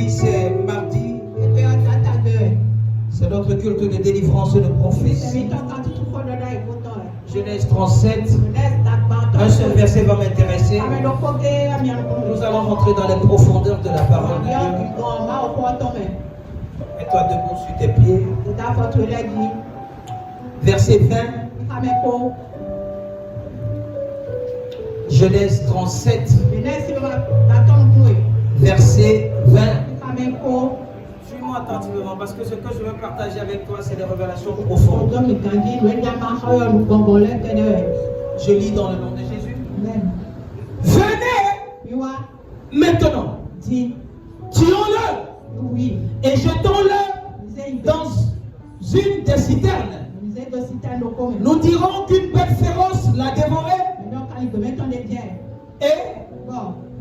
Aujourd'hui, c'est mardi. C'est notre culte de délivrance de prophétie. Genèse 37. Un seul verset va m'intéresser. Nous allons rentrer dans les profondeurs de la parole de Dieu. Mets-toi debout sur tes pieds. Verset 20. Genèse 37. Verset 20. Suis-moi attentivement parce que ce que je veux partager avec toi, c'est des révélations profondes. Je lis dans le nom de Jésus. Venez maintenant. Tuons-le et jetons-le dans une des citernes. Nous dirons qu'une bête féroce l'a dévoré et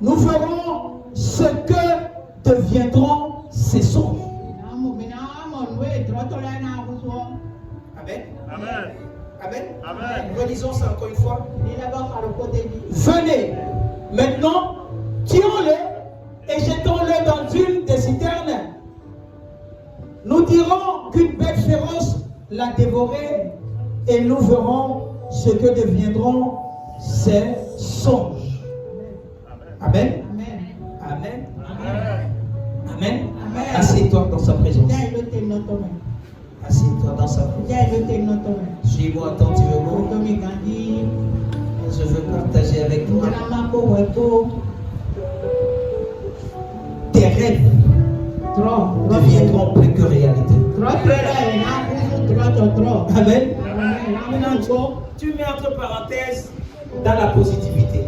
nous verrons ce que deviendront ses songes. Amen. Amen. Amen. Amen. Relisons ça encore une fois. Venez, maintenant, tuons-le et jetons-le dans une des citernes. Nous dirons qu'une bête féroce l'a dévoré et nous verrons ce que deviendront ses songes. Amen. Amen. Amen. Amen. Assieds-toi dans sa présence. Assieds-toi dans sa présence. Suis-moi attentivement. Je veux partager avec toi tes rêves deviendront plus que réalité. Amen. Maintenant, tu mets entre parenthèses dans la positivité.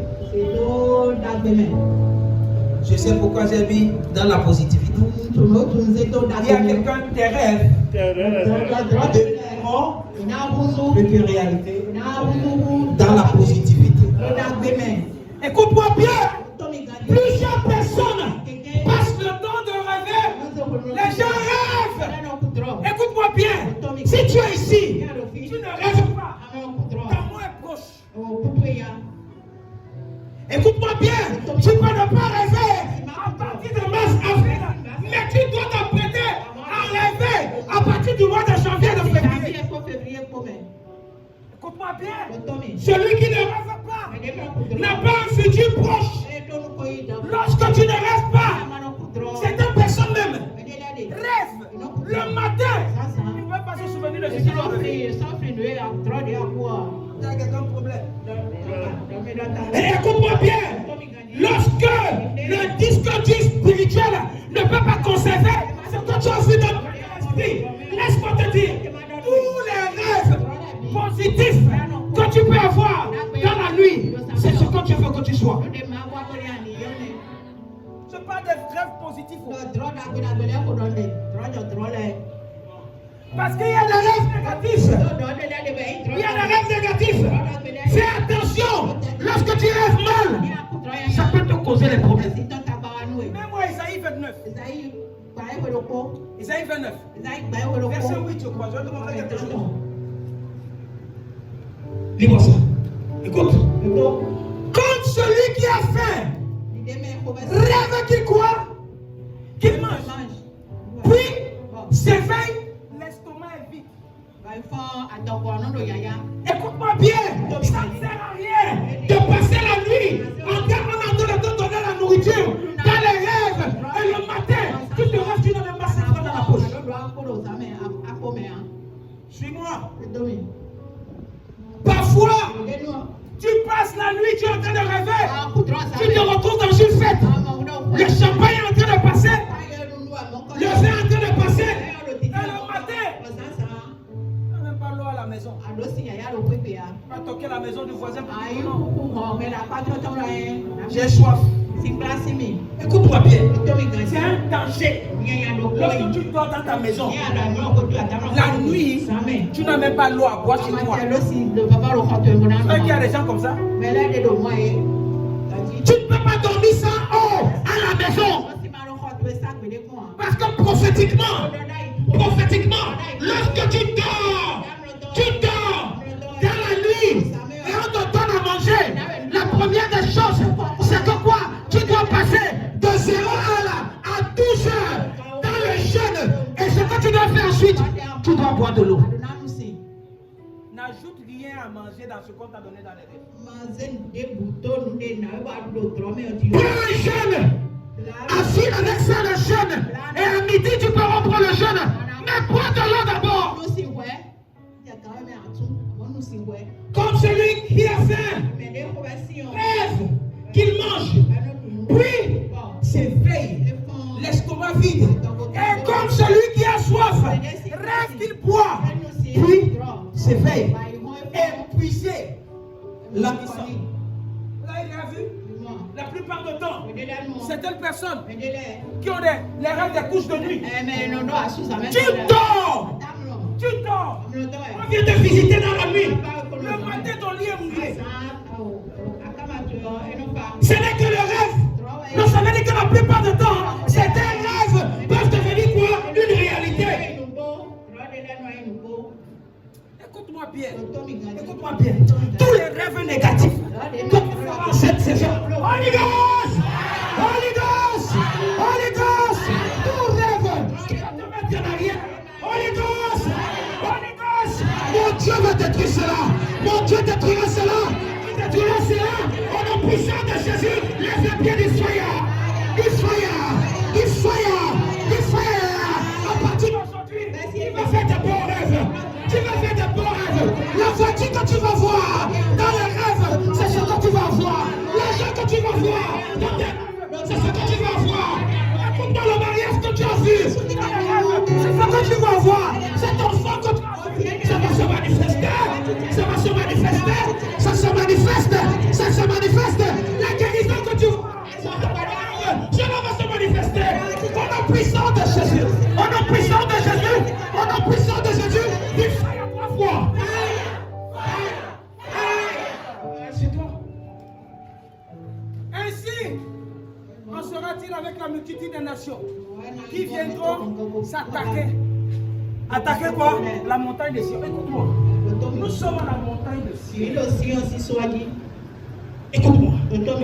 Je sais pourquoi j'ai mis dans la positivité. Il y a quelqu'un, tes rêves deviendront plus que réalité dans la positivité. Écoute-moi bien. Plusieurs personnes passent le temps de rêver. Les gens rêvent. Écoute-moi bien. Si tu es ici, tu ne rêves pas. Ta mort est proche. Écoute-moi bien. Tu peux ne pas rêver à partir de mars, avril. Mais tu dois t'apprêter à rêver à partir du mois de janvier, de février. Écoute-moi bien. Celui qui ne rêve pas n'a pas un futur proche. Lorsque tu ne rêves pas, certaines personnes même rêvent le matin. Ils ne peuvent pas se souvenir de ce qu'ils ont rêvé. Il y a quelqu'un problème. Et écoute-moi bien. Lorsque le disque dur spirituel ne peut pas conserver ce que tu as vu dans ton esprit, laisse-moi te dire, tous les rêves positifs que tu peux avoir dans la nuit, c'est ce que tu veux que tu sois. Je parle des rêves positifs. Parce qu'il y a des rêves négatifs. Il y a des rêves négatifs. Fais attention. Lorsque tu rêves mal, ça peut te causer des problèmes. Même moi, Isaïe 29. Isaïe 29. Verset 8, je crois. Je vais te montrer quelque chose. Dis-moi ça. Écoute. Comme celui qui a faim rêve qu'il quoi? Qu'il mange. Puis s'éveille. L'estomac est vide. Écoute-moi bien, ça ne sert à rien de passer la nuit en train de te donner la nourriture dans les rêves et le matin, tu te rêves, tu n'as même pas ça dans la poche. Suis-moi. Parfois, tu passes la nuit, tu es en train de rêver, tu te retrouves dans une fête, le champagne est en train de passer, le vin est en train de passer, et le matin, pas l'eau à la maison. Pas toquer la maison du voisin. J'ai soif. Écoute-moi bien. C'est un danger. Lorsque tu dors dans ta maison, la nuit, tu n'as même pas l'eau à boire chez toi. Tu vois qu'il y a des gens comme ça. Tu ne peux pas dormir sans eau à la maison. Parce que prophétiquement, lorsque tu dors dans la nuit et on te donne à manger, la première des choses, c'est que quoi? Tu dois passer de 0 heure à 12 heures tu dois boire de l'eau. N'ajoute rien à manger dans ce qu'on t'a donné dans les rêves. Prends un jeûne. Assis avec ça le jeûne. Et à midi tu peux reprendre le jeûne. Mais bois de l'eau d'abord. Comme celui qui a faim. Rêve qu'il mange. Puis s'éveille. L'estomac vide. Et comme celui qui a soif. Rêve qu'il boit. Puis s'éveille. Épuisé. Languissant. Vous avez déjà vu? La plupart du temps, certaines personnes qui ont les rêves des couches de nuit. Tu dors. Tu dors. On vient te visiter dans la nuit. Le matin, ton lit est mouillé. Ce n'est que le rêve. Non, ça veut dire que la plupart du temps, certains rêves peuvent devenir quoi? Une réalité. Écoute-moi bien. Écoute-moi bien. Tous les rêves négatifs que tu feras cette saison. Holy Ghost! Holy Ghost! Holy Ghost! Tout rêve qui va te mettre en arrière. Holy Ghost! Holy Ghost! Mon Dieu va détruire cela. Mon Dieu détruira cela. Il détruira cela. Au nom puissant de Jésus, lève le pied d'Israël. Israël! Israël! Israël! À partir d'aujourd'hui, il va faire de bons rêves. Tu vas faire de bons rêves. La voiture que tu vas voir dans les rêves, c'est ce que tu vas voir. L'argent que tu vas voir dans tes rêves, c'est ce que tu vas voir. Écoute-moi le mariage que tu as vu dans les rêves, c'est ce que tu vas voir. Cet enfant que tu as vu, ça va se manifester. Ça va se manifester. Ça se manifeste. Ça se manifeste. La guérison que tu vois, cela va se manifester. Au nom puissant de Jésus. Au nom puissant de Jésus. Au nom puissant de Jésus. Il faille à 3 fois. C'est toi. Ainsi, en sera-t-il avec la multitude des nations qui viendront s'attaquer. Attaquer quoi? La montagne de Sion. Écoute-moi. Nous sommes à la montagne de Sion. Écoute-moi,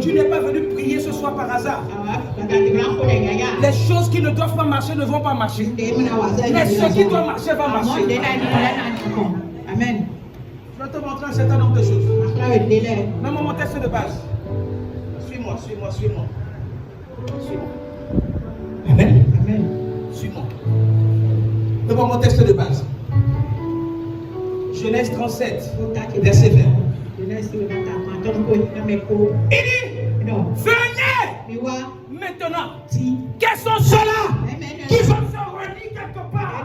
tu n'es pas venu prier ce soir par hasard. Les choses qui ne doivent pas marcher ne vont pas marcher. Mais ce qui doit marcher va marcher. Amen. Je vais te montrer un certain nombre de choses. Donne-moi mon texte de base. Suis-moi, suis-moi, suis-moi. Suis-moi. Amen. Amen. Suis-moi. Donne-moi mon texte de base. Genèse 37, verset 20. Il dit, venez maintenant. Quels sont ceux-là qui vont se réunir quelque part?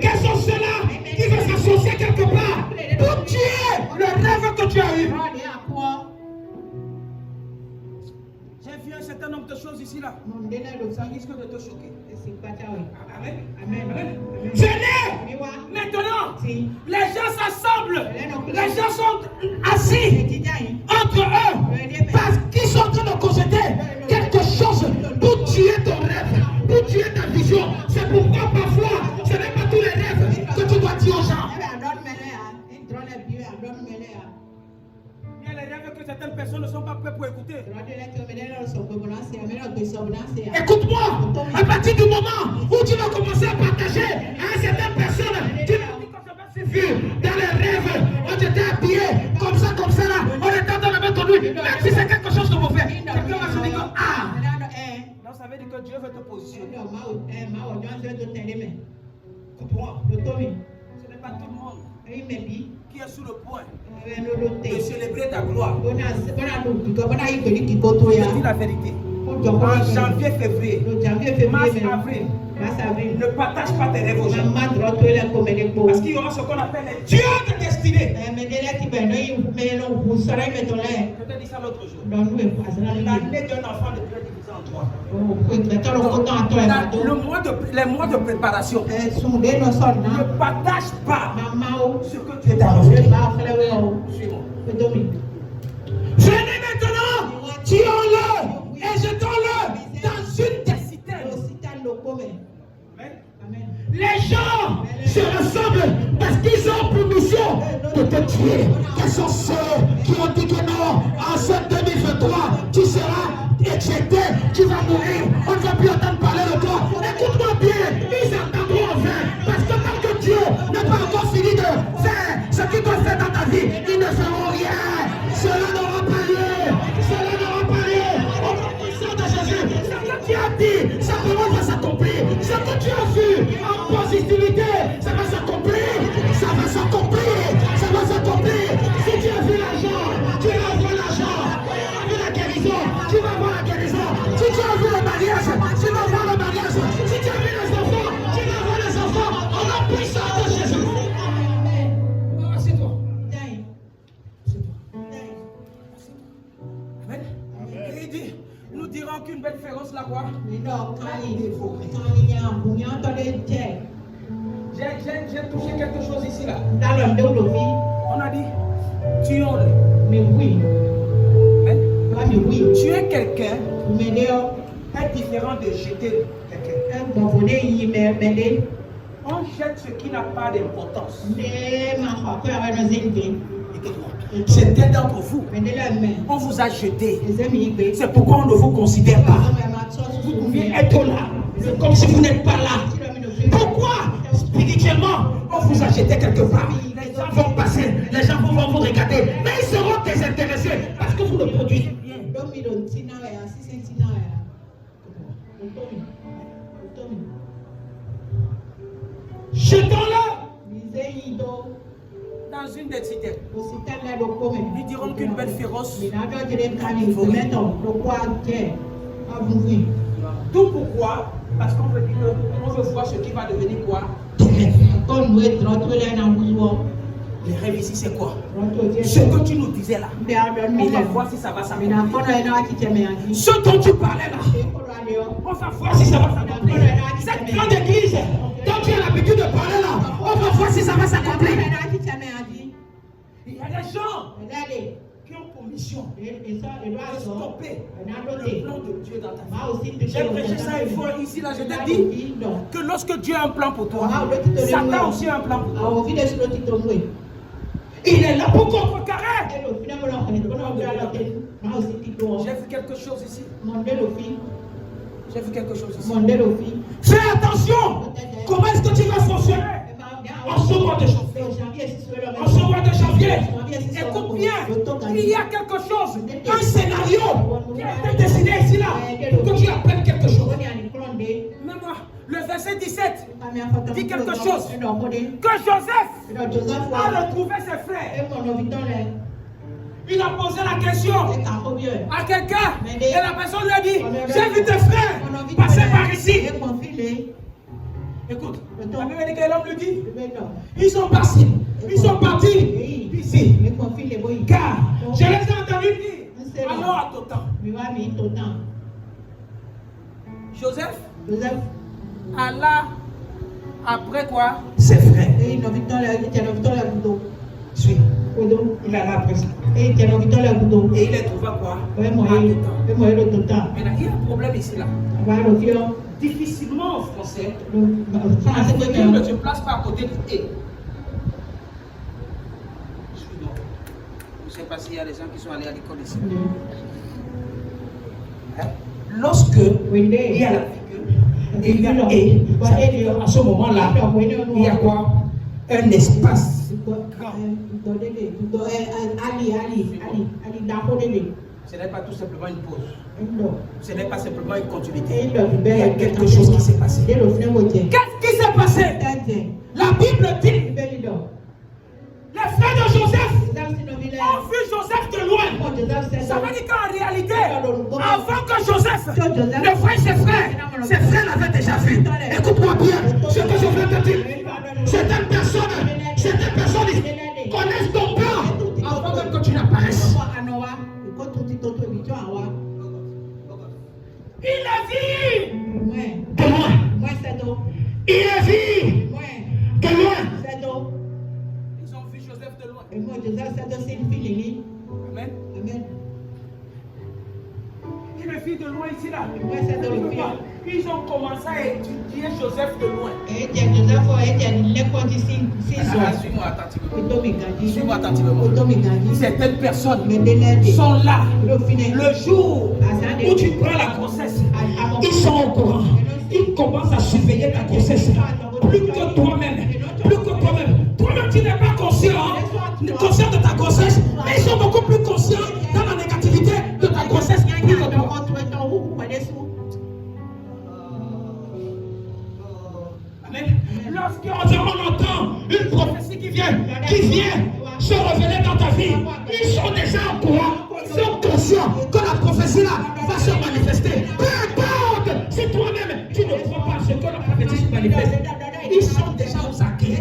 Quels sont ceux-là qui vont s'associer quelque part pour tuer le rêve que tu as eu? J'ai vu un certain nombre de choses ici là. Ça risque de te choquer. Amen. Amen. Venez maintenant. Les gens s'assemblent. Les gens sont assis entre eux parce qu'ils sont en train de cogiter quelque chose pour tuer ton rêve, pour tuer ta vision. C'est pourquoi parfois ce n'est pas tous les rêves que tu dois dire aux gens. Il y a les rêves que certaines personnes ne sont pas prêtes pour écouter. Écoute-moi, à partir du moment où tu vas commencer à partager à certaines personnes, tu vas dire que ça va suffire. Dans les rêves, on était habillé comme ça là, on était en train de mettre lui, même si c'est quelque chose de mauvais. Quelqu'un va se dire ah! Donc ça veut dire que Dieu veut te positionner. Écoute-moi, ce n'est pas tout le monde qui est sous le point de célébrer ta gloire. Je dis la vérité. En janvier, février, mars, avril, ne partage pas tes rêves aux gens. Parce qu'il y aura ce qu'on appelle les dieux de destinée. Je te dis ça l'autre jour. L'année d'un enfant de Dieu divisé en 3. Les mois de préparation ne partage pas ce que tu es dans le Suis-moi. Venez maintenant, tuons-le et jetons-le dans une des citernes. Les gens se rassemblent parce qu'ils ont pour mission de te tuer. Quels sont ceux qui ont dit que non, en cette 2023, tu seras éjecté, tu vas mourir, on ne va plus entendre parler de toi. Écoute-moi bien, ils entendront en vain parce que tant que Dieu dit, sa parole va s'accomplir. Ce que tu as vu en positivité, ça va s'accomplir. Ça va s'accomplir. Ça va s'accomplir. Si tu as vu l'argent, tu vas voir l'argent. Tu as vu la guérison, tu vas voir la guérison. Si tu as vu le mariage, tu vas voir le mariage. Si tu as vu les enfants, tu vas voir les enfants. En la puissance de Jésus. C'est toi. C'est toi. Amen. Et il dit, nous dirons qu'une bête féroce la voix. J'ai touché quelque chose ici là. On a dit, tu hurles. Mais oui. Amen. Mais oui. Tu es quelqu'un Mais différent de jeter quelqu'un. On jette ce qui n'a pas d'importance. Certains d'entre vous, on vous a jeté. C'est pourquoi on ne vous considère pas. Vous pouviez être là. C'est comme si vous n'êtes pas là. Pourquoi spirituellement on vous a jeté quelque part? Les gens vont passer, les gens vont vous regarder, mais ils seront désintéressés parce que vous le produisez bien. Jetons-le dans une des citernes. Ils diront qu'une bête féroce. Tout pourquoi? Parce qu'on veut dire qu'on veut voir ce qui va devenir quoi? Les rêves ici, c'est quoi? Ce que tu nous disais là. On va voir si ça va s'accomplir. Ce dont tu parlais là. On va voir si ça va s'accomplir. Cette grande église dont tu as l'habitude de parler là. On va voir si ça va s'accomplir. Il y a des gens qui ont pour mission de stopper le plan de Dieu dans ta vie. J'ai prêché ça une fois ici, là, je t'ai dit que lorsque Dieu a un plan pour toi, Satan aussi a un plan pour toi. Il est là pour contrecarrer. J'ai vu quelque chose ici. J'ai vu quelque chose ici. Fais attention. Comment est-ce que tu vas fonctionner en ce mois de janvier? En ce mois de janvier, écoute bien, il y a quelque chose, un scénario qui a été dessiné ici là, pour que tu apprennes quelque chose. Mais moi, le verset 17 dit quelque chose, que Joseph a retrouvé ses frères. Il a posé la question à quelqu'un et la personne lui a dit, j'ai vu tes frères passer par ici. Écoute, la Bible dit que l'homme lui dit, ils sont partis ici, car je les ai entendus dire, allons à Totan. Joseph alla après quoi? Ses frères. Suis. Il alla après ça. Et il est trouvé quoi? Maintenant, il y a un problème ici là. Difficilement en français, on ne se place pas à côté de et. Je ne sais pas s'il y a des gens qui sont allés à l'école ici. Lorsque il y a la figure et il y a et, à ce moment-là, il y a quoi? Un espace grand. Ce n'est pas tout simplement une pause. Ce n'est pas simplement une continuité. Il y a quelque chose qui s'est passé. Qu'est-ce qui s'est passé? La Bible dit, les frères de Joseph ont vu Joseph de loin. Ça veut dire qu'en réalité, avant que Joseph ne voie ses frères l'avaient déjà vu. Écoute-moi bien, ce que je veux te dire. Certaines personnes connaissent ton plan avant même que tu n'apparaisses. Il a vu de loin. Il a vu de loin. Ils ont vu Joseph de loin. Amen. Il a vu de loin ici là. Ils ont commencé à étudier Joseph de loin. Suis-moi attentivement. Certaines personnes sont là. Le jour où tu prends la grossesse, ils sont au courant. Ils commencent à surveiller ta grossesse. Plus que toi-même. Toi-même, tu n'es pas conscient de ta grossesse. Mais ils sont beaucoup plus conscients dans la négativité de ta grossesse. Amen. Lorsqu'on entend une prophétie qui vient se révéler dans ta vie, ils sont déjà au courant, ils sont conscients que la prophétie là va se manifester. Peu importe si toi-même tu ne crois pas ce que la prophétie se manifeste, ils sont déjà aux acquis.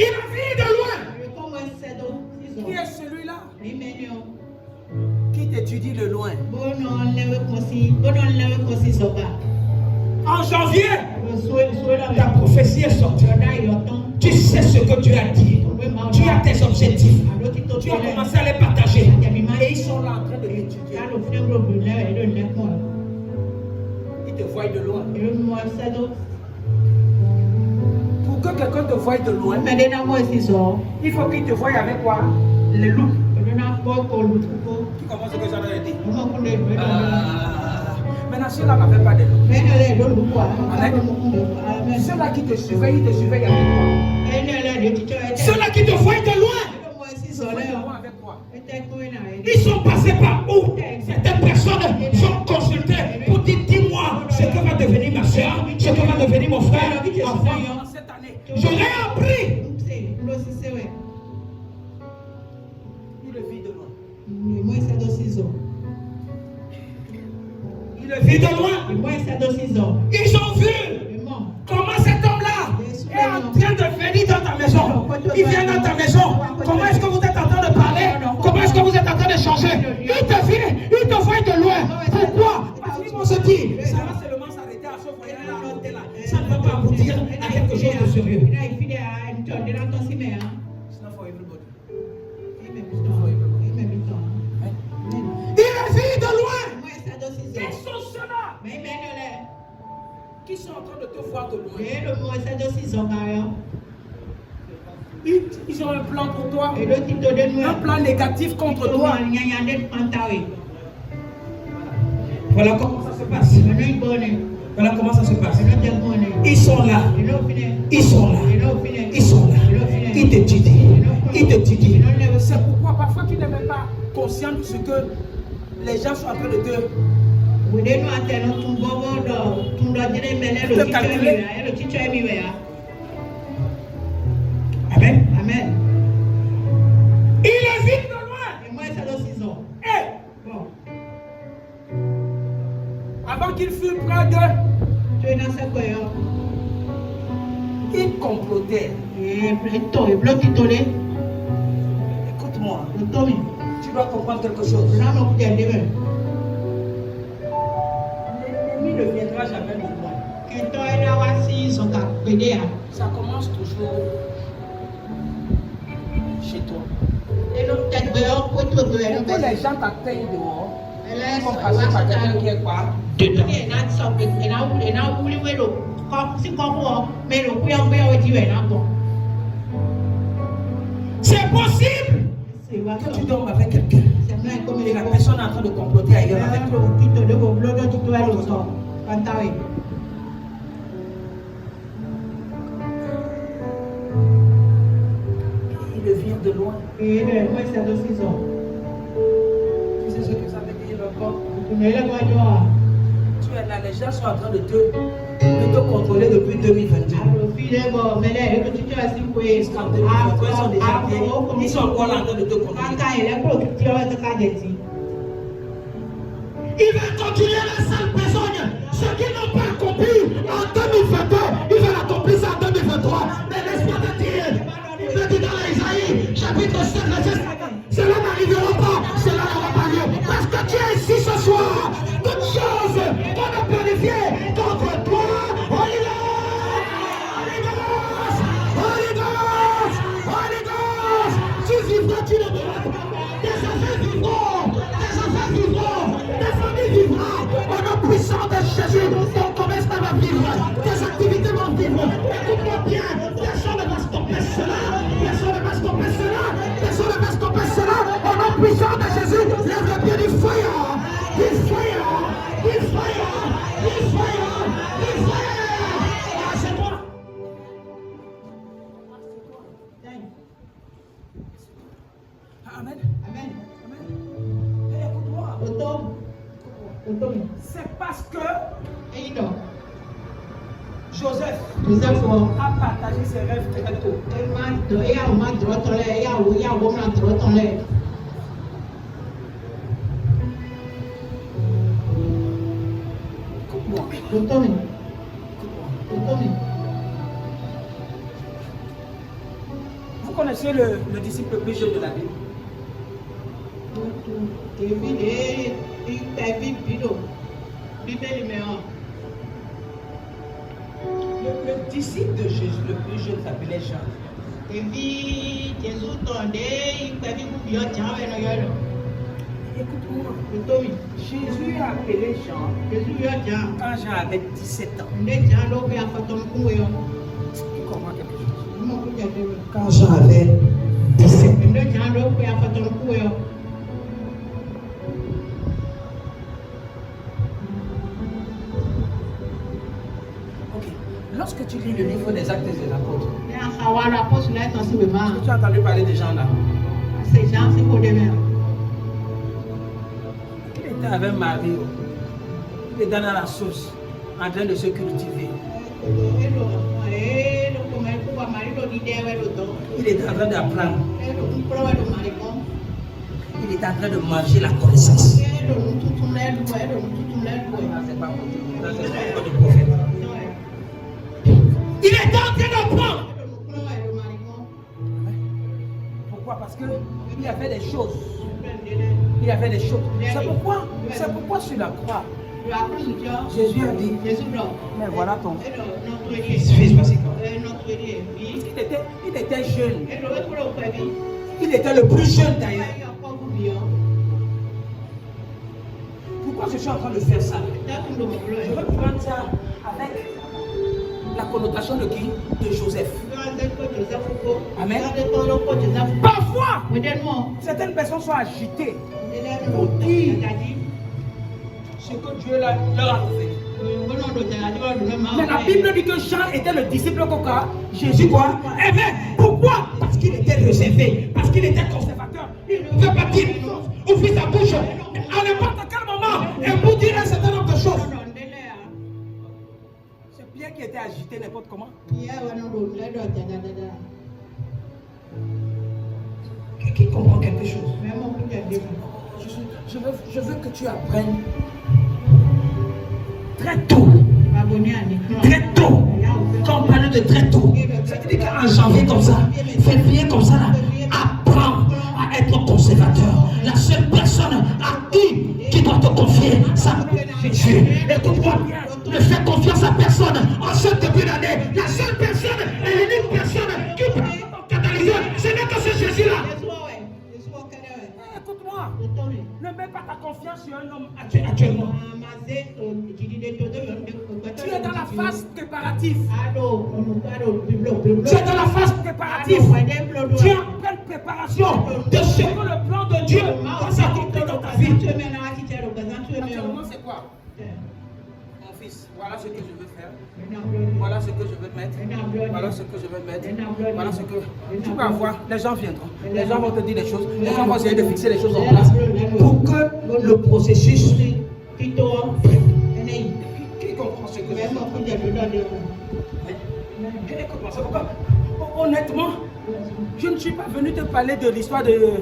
Il a vu de loin. Qui est celui-là qui t'étudie de loin? En janvier, ta prophétie est sortie. Tu sais ce que Dieu a dit. Tu as tes objectifs. Tu as commencé à les partager. Et ils sont là en train de l'étudier. Ils te voient de loin. Pour que quelqu'un te voie de loin, il faut qu'il te voie avec quoi? Les loups. Qui commence ce que j'en ai dit. Maintenant, ceux-là n'avaient pas de loups. Ceux-là qui te surveillent, ils te surveillent avec toi. Ceux-là qui te voient de loin, Avec toi. ils sont passés par où? Certaines personnes sont consultées pour dire, dis-moi ce que va devenir ma soeur, ce que va devenir mon frère. Enfin, cette année, J'aurais appris. il le vit de loin. Il le vit de loin. Ils ont vu comment cet homme-là est en train de venir dans ta maison. Il vient dans ta maison. Comment est-ce que vous êtes en train de parler? Comment est-ce que vous êtes en train de changer? Il te vient, il te voit de loin. Pourquoi? Parce qu'ils vont se dire, ça va seulement s'arrêter à ce voyage-là. Ça ne va pas aboutir à quelque chose de sérieux. It's not for everybody. Il le vit de loin. Ils sont ceux-là qui sont en train de te voir de loin. Ils ont un plan pour toi, un plan négatif contre toi. Voilà comment ça se passe. Voilà comment ça se passe. Ils sont là. Ils sont là. Ils sont là. Ils t'étudient. Ils t'étudient. C'est pourquoi parfois tu n'es même pas conscient de ce que les gens sont en train de te calculer. Amen. Amen. Il est vite de loin. Et avant qu'il fût près d'eux, il complotait. Écoute-moi, tu dois comprendre quelque chose. L'ennemi ne viendra jamais de loin. Ça commence toujours chez toi. Quand les gens t'atteignent dehors, ils vont passer par quelqu'un qui est quoi? Dedans. C'est possible que tu dormes avec quelqu'un et la personne est en train de comploter ailleurs avec toi. Il vient de loin. Tu sais ce que ça veut dire encore? Tu es là, les gens sont en train de te contrôler depuis 2022. Jusqu'en 2023, ils sont encore là en train de te contrôler. Il va continuer la sale besogne. Ce qu'ils n'ont pas accompli en 2022, il va l'accomplir ça en 2023. Mais laisse-moi te dire, il me dit dans Isaïe, chapitre 7, verset 5, cela n'arrivera pas, cela n'aura pas lieu. Parce que tu es ici ce soir, toute chose qu'on a planifiée contre toi, Holy Ghost, tu vivras, tu ne mourras pas. Tes enfants vivront, tes familles vivront. Au nom puissant de Jésus, ton commerce va vivre, tes activités C'est parce que Joseph a partagé ses rêves très tôt. Vous connaissez le disciple le plus jeune de la Bible? Le disciple de Jésus le plus jeune s'appelait Jean. Écoute-moi, Jésus a appelé Jean quand Jean avait 17 ans. Tu comprends quelque chose? Quand Jean avait 17 ans. Ok. Lorsque tu lis le livre des Actes des Apôtres, tu as entendu parler de Jean là. Il était avec Marie. Il était dans la sauce, en train de se cultiver. Il était en train d'apprendre. Il était en train de manger la connaissance. Il était en train d'apprendre. Pourquoi? Parce qu'il a fait des choses. Il a fait des choses. C'est pourquoi sur la croix, Jésus a dit, mais voilà ton fils. Il était jeune. Il était le plus jeune d'ailleurs. Pourquoi je suis en train de faire ça? Je veux prendre ça avec la connotation de qui? De Joseph. Amen. Parfois, certaines personnes sont agitées pour dire ce que Dieu leur a fait. Mais la Bible dit que Jean était le disciple coca. Jésus quoi? Amen. Pourquoi? Parce qu'il était réservé, parce qu'il était conservateur. Il ne pouvait pas dire ouvrir sa bouche à n'importe quel moment et pour dire un certain nombre de choses. C'est Pierre qui était agité n'importe comment. Qui comprend quelque chose? Je veux que tu apprennes très tôt. Très tôt. Quand on parle de très tôt, c'est-à-dire qu'en janvier comme ça, février comme ça, là, apprends à être conservateur. La seule personne à qui doit te confier, ça, Jésus. Écoute-moi bien, ne fais confiance à personne en ce début d'année. La seule personne et l'unique personne qui peut catalyser, ce n'est que ce Jésus-là. Écoute-moi, ne mets pas ta confiance sur un homme actuellement. Tu es dans la phase préparative. Tu es dans la phase préparative. Tu es en pleine préparation de ce que le plan de Dieu va s'accomplir dans ta vie. Actuellement, c'est quoi? Mon fils, voilà ce que je veux faire. Voilà ce que je veux mettre. Voilà ce que je veux mettre. Voilà ce que... Tu vas voir, les gens viendront. Les gens vont te dire des choses. Les gens vont essayer de fixer les choses en place pour que le processus... Qui comprend ce que je veux faire? Écoute-moi, c'est pourquoi, honnêtement, je ne suis pas venu te parler de l'histoire de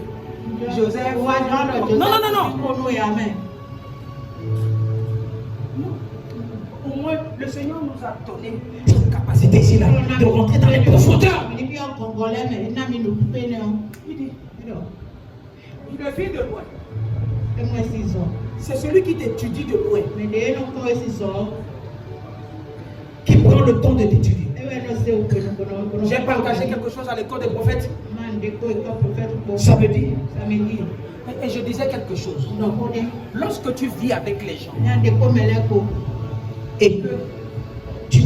Joseph. Non. Au moins, le Seigneur nous a donné cette capacité ici là, de rentrer dans les profondeurs. Il dit, il vient de loin. C'est celui qui t'étudie de loin qui prend le temps de t'étudier. J'ai partagé quelque chose à l'école des prophètes. Ça me dit. Et je disais quelque chose. Lorsque tu vis avec les gens et que tu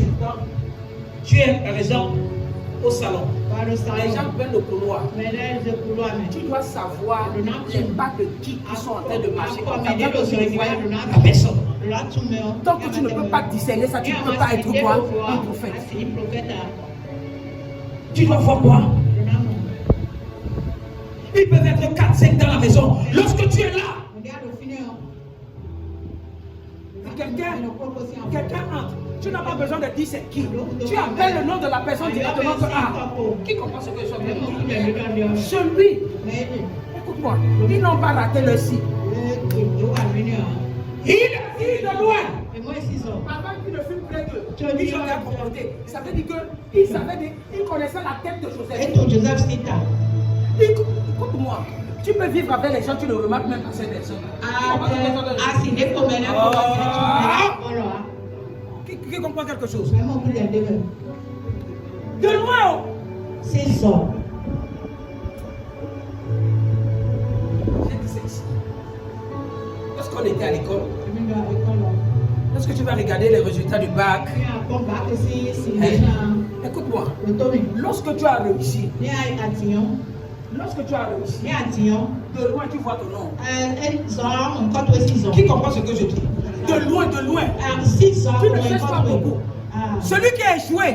es par exemple au salon, les gens prennent le couloir. Tu dois savoir les pas de qui sont en train de marcher. La personne. Tant que tu ne peux pas discerner ça, tu ne peux pas être quoi? Un prophète. Tu dois voir quoi? Ils peuvent être 4-5 dans la maison. Lorsque tu es là, quelqu'un entre. Tu n'as pas besoin de dire c'est qui. Tu appelles le nom de la personne directement que qui comprend ce que je suis en train de dire? Celui, écoute-moi, ils n'ont pas raté le si. Il a dit de loin. Avant qu'il ne fût près d'eux, ils ont bien comporté. Ça veut dire qu'ils connaissaient la tête de Joseph. Écoute-moi, tu peux vivre avec les gens, tu ne remarques même pas ces personnes. Qui comprend quelque chose? De loin. C'est ça. Lorsqu'on était à l'école, lorsque tu vas regarder les résultats du bac, écoute-moi, lorsque tu as réussi, de loin tu vois ton nom. Qui comprend ce que je dis? De loin, tu ne cherches pas beaucoup. Celui qui a échoué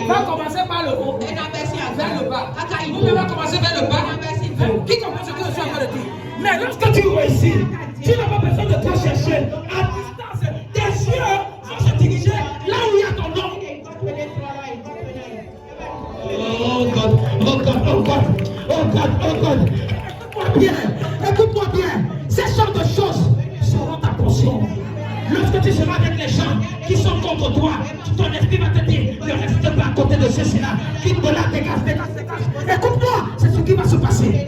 va commencer par le haut, vers le bas. Vous va commencer vers le bas. Qui comprend ce que je suis en train de dire? Mais lorsque tu réussis, tu n'as pas besoin de te chercher. À distance, tes yeux vont se diriger là où il y a ton nom. Oh God, oh God, oh God, oh God, oh God. Écoute-moi bien. Ces sortes de choses seront ta portion. Lorsque tu seras avec les gens qui sont contre toi, ton esprit va te dire, ne reste pas à côté de ceux-là. Quitte de là, dégage. Écoute-moi, c'est ce qui va se passer.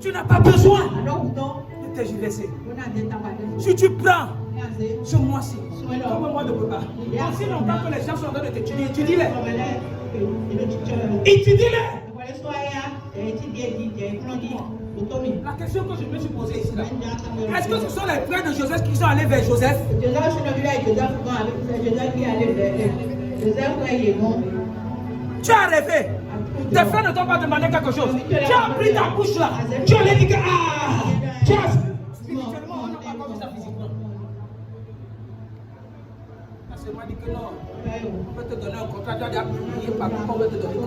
Tu n'as pas besoin de te juger. Si tu prends ce mois-ci, comme un mois de repas, aussi longtemps que les gens sont en train de t'étudier, étudie-les. Étudie-les. La question que je me suis posée ici, là, est-ce que ce sont les frères de Joseph qui sont allés vers Joseph? Tu as rêvé. Tes frères ne t'ont pas demandé quelque chose. Tu as pris ta bouche là. Tu as dit que tu as... Spirituellement, on n'a pas comme ça physiquement. La seulement dit que non. On peut te donner un contrat. Tu as dit partout qu'on veut te donner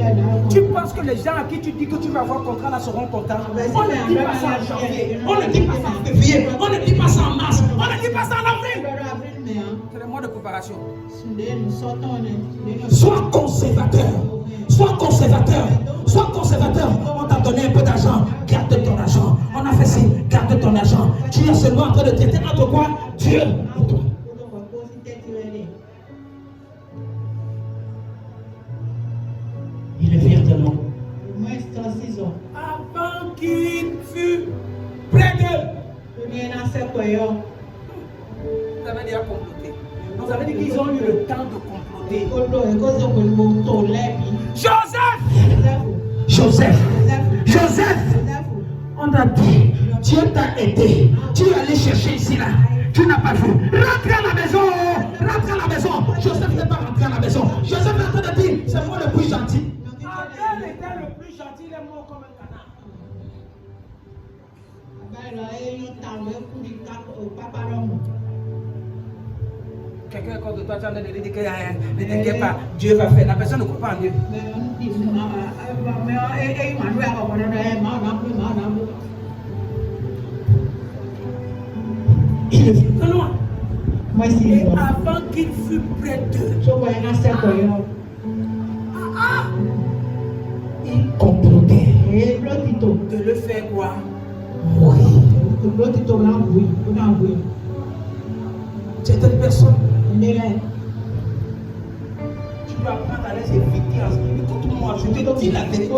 un contrat. Tu penses que les gens à qui tu dis que tu vas avoir un contrat là seront contents? On ne dit pas ça en janvier. On ne dit pas ça en février. On ne dit pas ça en mars. On ne dit pas ça en avril. C'est le mois de préparation. Sois conservateur. Sois conservateur. Sois conservateur. On t'a donné un peu d'argent. Garde ton argent. On a fait ci. Garde ton argent. Tu es seulement en train de traiter entre quoi? Dieu. Il est fier de nous. Avant qu'il fût près d'eux. Vous avez déjà comploté. Vous avez dit qu'ils ont eu le temps de comploter. Joseph, on a dit, Dieu t'a aidé. Tu es allé chercher ici là. Tu n'as pas vu. Rentre à la maison. Joseph n'est pas rentré à la maison. Joseph est en train de dire, c'est moi le plus gentil. Adèle était le plus gentil, il est mort comme un canard. Quelqu'un est contre toi, tu as entendu dire que ne t'inquiète pas, Dieu va faire. La personne ne croit pas en Dieu. Il est de loin. Et avant qu'il fût près d'eux, il complétait de le faire quoi? Mourir. Certaines personnes, tu dois apprendre à les éviter. Écoute-moi, je te dis la vérité.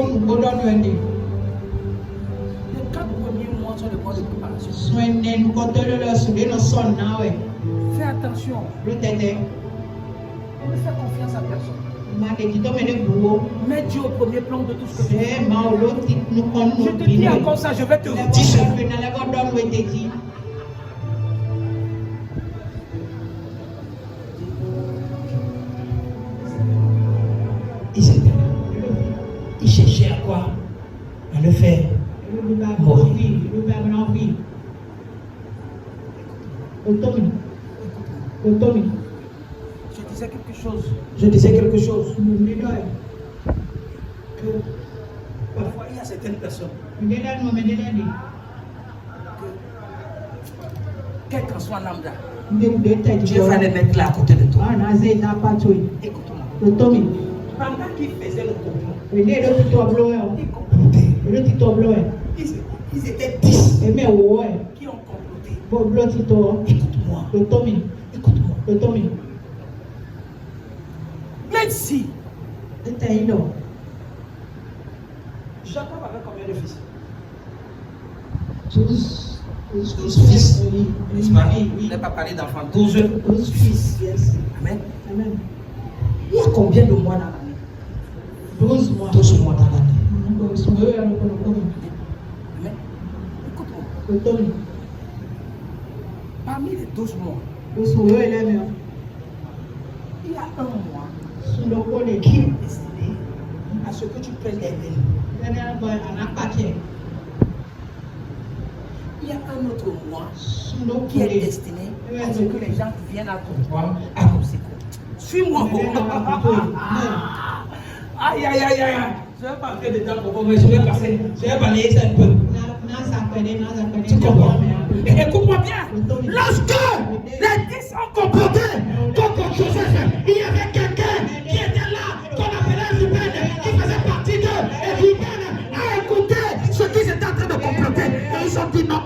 Les 4 premiers mois sont les mois de préparation. Fais attention. Ne fais confiance à personne. Mets Dieu au premier plan de tout ce que tu fais. Je te dis encore ça, je vais te redire. Il cherchait à quoi? À le faire mourir. Je disais quelque chose. que parfois il y a certaines personnes quel qu'en soit l'âme, Dieu va les mettre là à côté de toi. Écoute-moi. Pendant qu'il faisait le complot, ils étaient 10 qui ont comploté. Écoute-moi. Écoute-moi. Même si Jacob avait combien de fils? 12 fils. N'est-ce pas? Il n'a pas parlé d'enfants. 12 fils. Yes. Amen. Amen. Il y a combien de mois dans l'année? 12 mois. 12 mois dans l'année. Amen. Écoute-moi. Parmi les 12 mois, il y a un mois qui est destiné à ce que tu prennes les veines. Il y a un autre mois qui est destiné à ce que les gens viennent à toi à ton secours. Suis-moi. Aïe, aïe, aïe, aïe. Je ne vais pas faire de temps pour vous, mais je vais balayer ça un peu. Tu comprends? Écoute-moi bien. Lorsque les 10 ont comploté contre Joseph, il y avait quelqu'un qui était là, qu'on appelait Ruben, qui faisait partie d'eux. Et Ruben a écouté ce qu'ils étaient en train de comploter. Et ils ont dit non.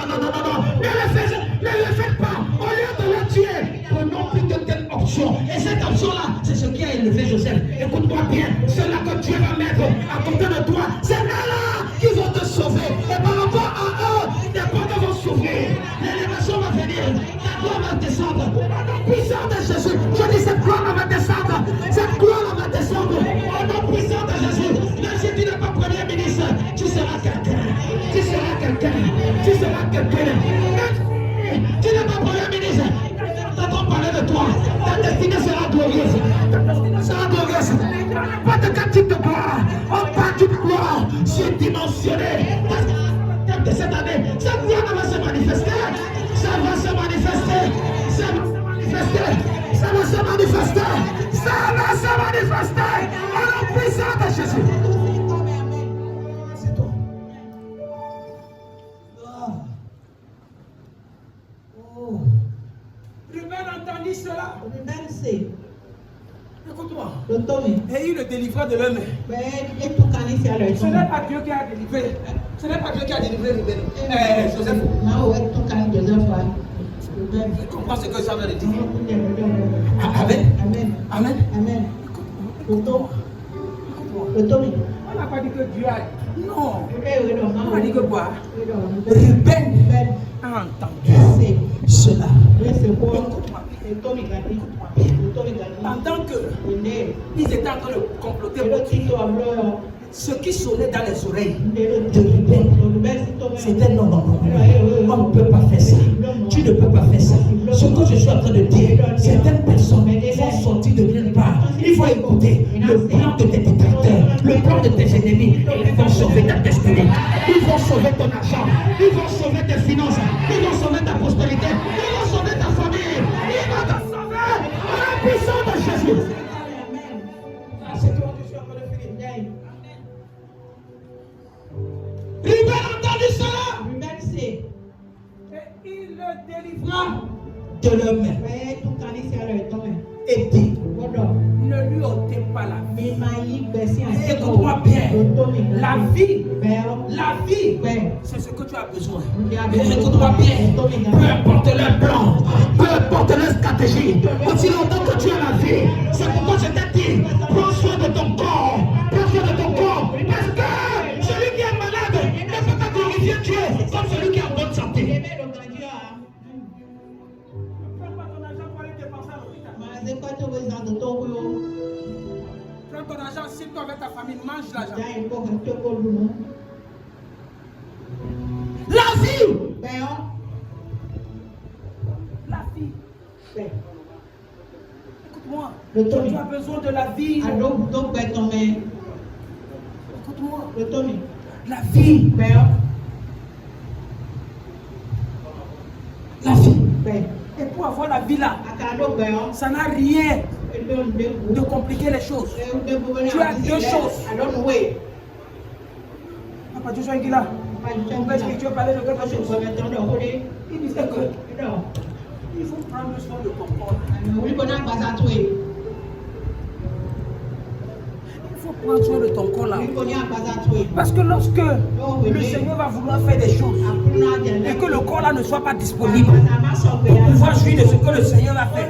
Ne le faites pas. Au lieu de le tuer, prenons plutôt telle option. Et cette option-là, c'est ce qui a élevé Joseph. Écoute-moi bien. C'est là que Dieu va mettre à côté de toi. C'est là qui vont te sauver. Et par rapport à eux, les portes vont s'ouvrir. L'élévation va venir. La gloire va descendre. Au nom puissant de Jésus. Je dis cette gloire va descendre. Cette gloire va descendre. Au nom puissant de Jésus. Même si tu n'es pas premier ministre, tu seras quelqu'un. Tu seras quelqu'un. Tu seras quelqu'un. Tu n'es pas premier ministre. T'entends parler de toi. Ta destinée sera glorieuse. Ta destinée sera glorieuse. Pas de quel type de gloire. On parle d'une gloire surdimensionnée. De cette année, cette gloire va se manifester. Ça va se manifester. Ça va se manifester. Ça va se manifester. Ça va se manifester. Au nom puissant de Jésus. C'est toi. Oh. Ruben entendit cela. Écoute-moi. Et il le délivra de leur main. Ce n'est pas Dieu qui a délivré. Ce n'est pas Dieu qui a délivré Ruben. Joseph. Je comprends ce que ça veut dire. Amen. Amen. Écoute-moi. On n'a pas dit que Dieu a. Non. On a dit que quoi? Ruben a entendu cela. Pendant qu'ils étaient en train de comploter ce qui sonnait dans les oreilles de Ruben, c'était non. On ne peut pas faire ça. Tu ne peux pas faire ça. Ce que je suis en train de dire, certaines personnes vont sortir de nulle part. Il faut écouter le plan de tes détracteurs, le plan de tes ennemis. Ils vont sauver ta destinée. Ils vont sauver ton argent. Ils vont sauver tes finances. Ils vont sauver ta prospérité. Ils vont sauver ta famille. Ils vont te sauver. Au nom puissant de Jésus. C'est toi que je suis en train de finir. Ruben a entendu cela. Et il le délivra de leur main. Et dit, ne lui ôtez pas la vie. Écoute-moi bien. La vie, c'est ce que tu as besoin. Écoute-moi bien. Peu importe leur plan, peu importe leur stratégie, aussi longtemps que tu as la vie, c'est pourquoi je t'ai dit, prends soin de ton corps. Prends soin de ton corps. Parce que celui qui est malade ne peut pas glorifier Dieu comme celui qui est en bonne santé. Prends ton argent, assieds-toi avec ta famille, mange l'argent. La vie! La vie. Écoute-moi. Tu as besoin de la vie. Écoute-moi. La vie. La vie. Et pour avoir la vie là, ça n'a rien de compliquer les choses. Tu as deux choses. Papa Joshua est là. Tu veux parler de quelque chose. Il disait que il faut prendre soin de ton corps. Il faut prendre soin de ton corps là. Parce que lorsque le Seigneur va vouloir faire des choses et que le corps là ne soit pas disponible pour pouvoir jouir de ce que le Seigneur va faire.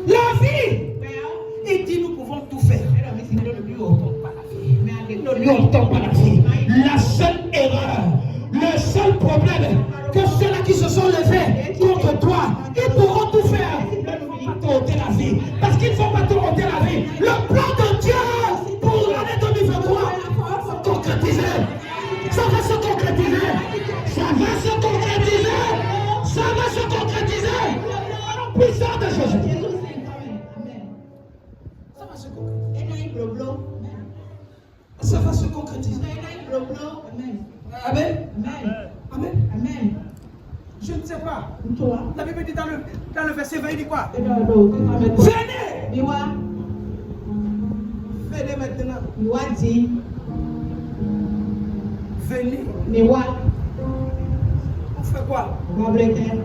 La vie, il dit nous pouvons tout faire. Ne lui ôtons pas la vie. Ne lui ôtons pas la vie. La seule erreur, le seul problème, que ceux-là qui se sont levés contre toi, ils pourront tout faire. Ne faut pas te ôter la vie. Parce qu'il ne faut pas te ôter la vie. Le plan de Dieu pour l'année 2023 va se concrétiser. Ça va se concrétiser. Ça va se concrétiser. Ça va se concrétiser. Puissant de Jésus. Ça va se concrétiser. Ça va se concrétiser. Amen. Amen. Amen. Je ne sais pas. La Bible dit dans le verset 20, il dit quoi? Venez. Venez maintenant. Venez. On fait quoi? Venez maintenant.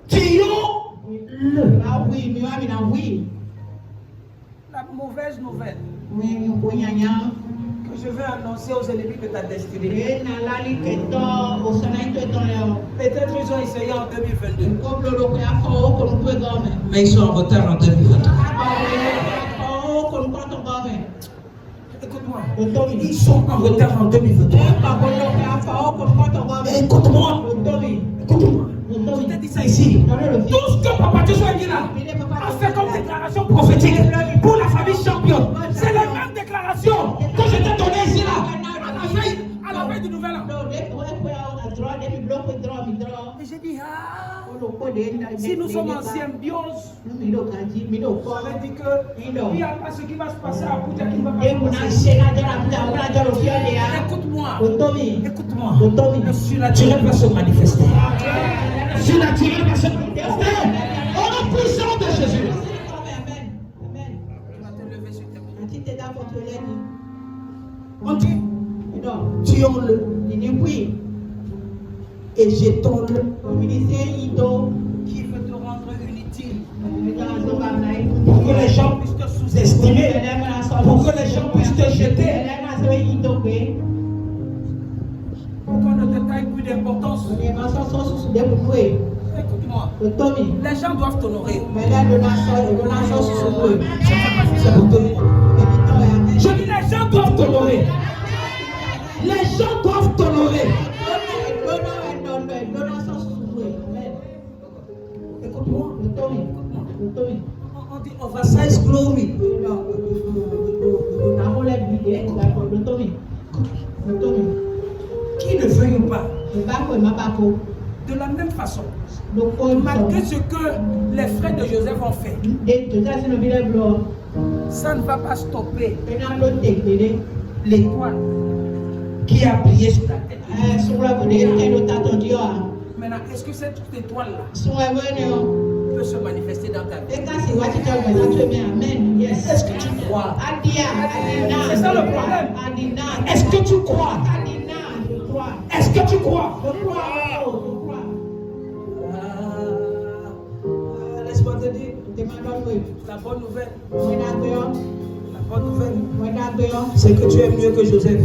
Tuons-le. La mauvaise nouvelle que je vais annoncer aux ennemis de ta destinée. Peut-être ils ont essayé en 2022. Mais ils sont en retard en 2023. Écoute-moi. Ils sont en retard en 2023. Écoute-moi. Écoute-moi. Je t'ai dit ça ici. Tout ce que Papa Joshua dit là a fait comme déclaration prophétique pour la famille championne. C'est la même déclaration que je t'ai donnée ici là. À la veille du nouvel an. Et j'ai dit, si nous sommes en symbiose, ça veut dire qu'il n'y a pas ce qui va se passer à Abuja qui ne va pas se passer. Écoute-moi. Le surnaturel va se manifester. Le surnaturel va se manifester. Au nom puissant de Jésus. On dit, tuons-le et jetons-le. Qui veut te rendre inutile? Pour que les gens puissent te sous-estimer, pour que les gens puissent te jeter, pour qu'on ne te taille plus d'importance. Écoute-moi, les gens doivent t'honorer. Je dis les gens doivent t'honorer. Les gens doivent t'honorer. Écoute-moi. On dit oversize glory. Qui ne veuille pas. De la même façon, malgré ce que les frères de Joseph ont fait, ça ne va pas stopper l'étoile qui a brillé sur la tête. Maintenant, est-ce que cette étoile-là peut se manifester dans ta vie? Est-ce que tu crois? C'est ça le problème. Est-ce que tu crois? Est-ce que tu crois? Laisse-moi te dire, la bonne nouvelle, c'est que tu es mieux que Joseph.